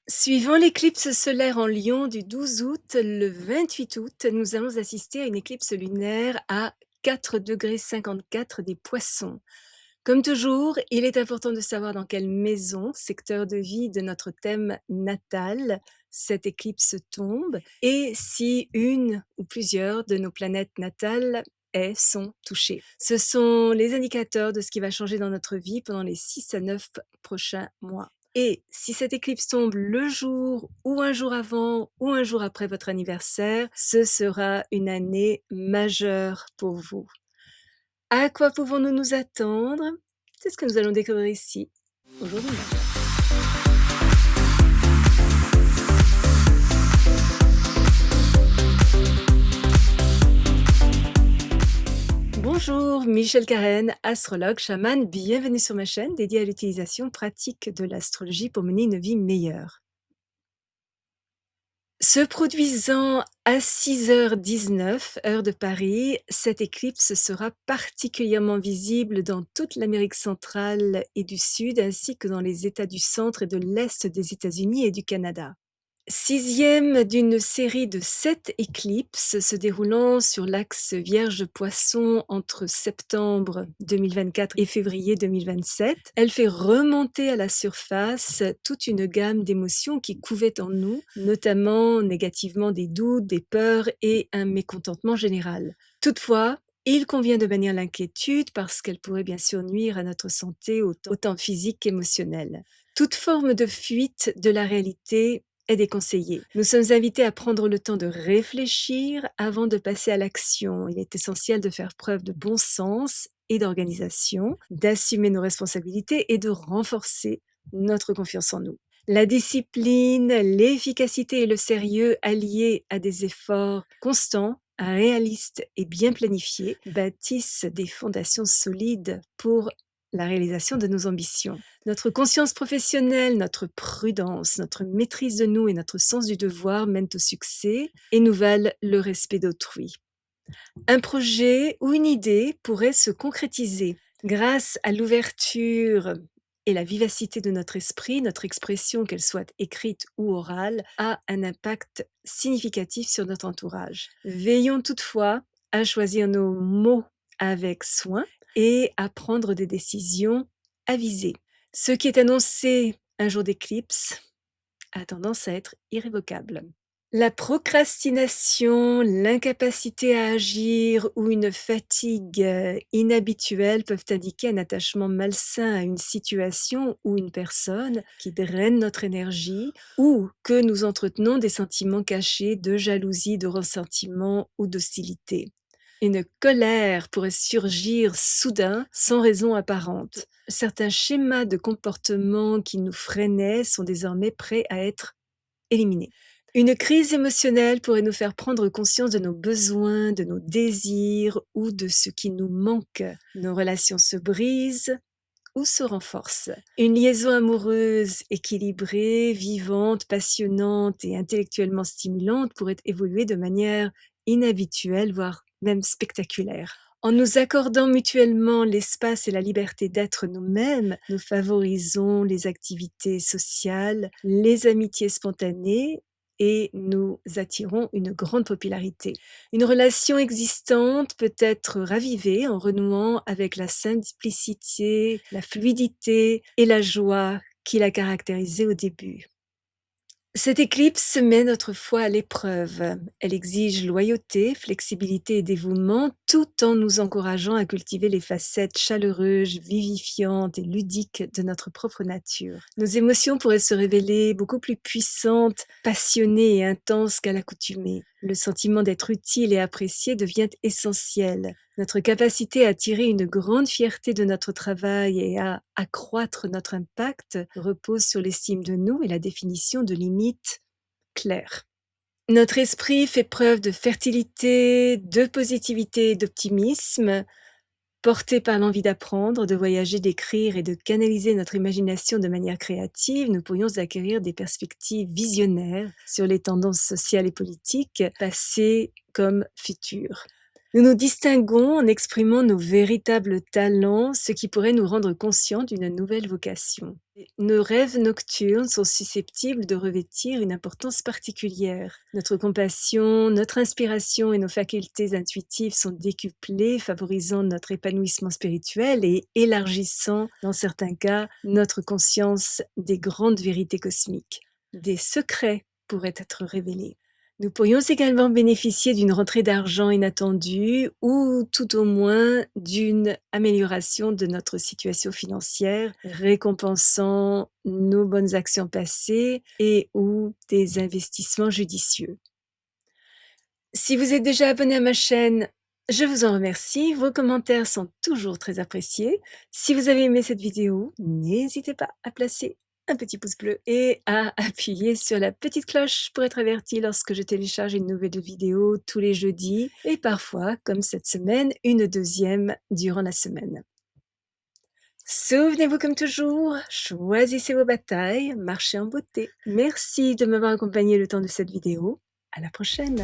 Suivant l'éclipse solaire en Lion du 12 août, le 28 août, nous allons assister à une éclipse lunaire à 4,54 des Poissons. Comme toujours, il est important de savoir dans quelle maison, secteur de vie de notre thème natal, cette éclipse tombe et si une ou plusieurs de nos planètes natales sont touchées. Ce sont les indicateurs de ce qui va changer dans notre vie pendant les 6 à 9 prochains mois. Et si cette éclipse tombe le jour ou un jour avant ou un jour après votre anniversaire, ce sera une année majeure pour vous. À quoi pouvons-nous nous attendre? C'est ce que nous allons découvrir ici, aujourd'hui. Bonjour, Michel Carène, astrologue, chaman, bienvenue sur ma chaîne dédiée à l'utilisation pratique de l'astrologie pour mener une vie meilleure. Se produisant à 6h19, heure de Paris, cette éclipse sera particulièrement visible dans toute l'Amérique centrale et du Sud, ainsi que dans les États du centre et de l'Est des États-Unis et du Canada. Sixième d'une série de 7 éclipses se déroulant sur l'axe Vierge-Poisson entre septembre 2024 et février 2027, elle fait remonter à la surface toute une gamme d'émotions qui couvaient en nous, notamment négativement des doutes, des peurs et un mécontentement général. Toutefois, il convient de bannir l'inquiétude parce qu'elle pourrait bien sûr nuire à notre santé autant physique qu'émotionnelle. Toute forme de fuite de la réalité est déconseillée. Nous sommes invités à prendre le temps de réfléchir avant de passer à l'action. Il est essentiel de faire preuve de bon sens et d'organisation, d'assumer nos responsabilités et de renforcer notre confiance en nous. La discipline, l'efficacité et le sérieux alliés à des efforts constants, réalistes et bien planifiés bâtissent des fondations solides pour la réalisation de nos ambitions. Notre conscience professionnelle, notre prudence, notre maîtrise de nous et notre sens du devoir mènent au succès et nous valent le respect d'autrui. Un projet ou une idée pourrait se concrétiser grâce à l'ouverture et la vivacité de notre esprit. Notre expression, qu'elle soit écrite ou orale, a un impact significatif sur notre entourage. Veillons toutefois à choisir nos mots avec soin et à prendre des décisions avisées. Ce qui est annoncé un jour d'éclipse a tendance à être irrévocable. La procrastination, l'incapacité à agir ou une fatigue inhabituelle peuvent indiquer un attachement malsain à une situation ou une personne qui draine notre énergie ou que nous entretenons des sentiments cachés de jalousie, de ressentiment ou d'hostilité. Une colère pourrait surgir soudain, sans raison apparente. Certains schémas de comportement qui nous freinaient sont désormais prêts à être éliminés. Une crise émotionnelle pourrait nous faire prendre conscience de nos besoins, de nos désirs ou de ce qui nous manque. Nos relations se brisent ou se renforcent. Une liaison amoureuse équilibrée, vivante, passionnante et intellectuellement stimulante pourrait évoluer de manière inhabituelle, voire même spectaculaire. En nous accordant mutuellement l'espace et la liberté d'être nous-mêmes, nous favorisons les activités sociales, les amitiés spontanées et nous attirons une grande popularité. Une relation existante peut être ravivée en renouant avec la simplicité, la fluidité et la joie qui la caractérisaient au début. Cette éclipse met notre foi à l'épreuve. Elle exige loyauté, flexibilité et dévouement, tout en nous encourageant à cultiver les facettes chaleureuses, vivifiantes et ludiques de notre propre nature. Nos émotions pourraient se révéler beaucoup plus puissantes, passionnées et intenses qu'à l'accoutumée. Le sentiment d'être utile et apprécié devient essentiel. Notre capacité à tirer une grande fierté de notre travail et à accroître notre impact repose sur l'estime de nous et la définition de limites claires. Notre esprit fait preuve de fertilité, de positivité et d'optimisme. Porté par l'envie d'apprendre, de voyager, d'écrire et de canaliser notre imagination de manière créative, nous pourrions acquérir des perspectives visionnaires sur les tendances sociales et politiques, passées comme futures. Nous nous distinguons en exprimant nos véritables talents, ce qui pourrait nous rendre conscients d'une nouvelle vocation. Nos rêves nocturnes sont susceptibles de revêtir une importance particulière. Notre compassion, notre inspiration et nos facultés intuitives sont décuplées, favorisant notre épanouissement spirituel et élargissant, dans certains cas, notre conscience des grandes vérités cosmiques. Des secrets pourraient être révélés. Nous pourrions également bénéficier d'une rentrée d'argent inattendue ou tout au moins d'une amélioration de notre situation financière, récompensant nos bonnes actions passées et ou des investissements judicieux. Si vous êtes déjà abonné à ma chaîne, je vous en remercie. Vos commentaires sont toujours très appréciés. Si vous avez aimé cette vidéo, n'hésitez pas à placer un petit pouce bleu et à appuyer sur la petite cloche pour être averti lorsque je télécharge une nouvelle vidéo tous les jeudis et parfois, comme cette semaine, une deuxième durant la semaine. Souvenez-vous comme toujours, choisissez vos batailles, marchez en beauté. Merci de m'avoir accompagné le temps de cette vidéo. À la prochaine!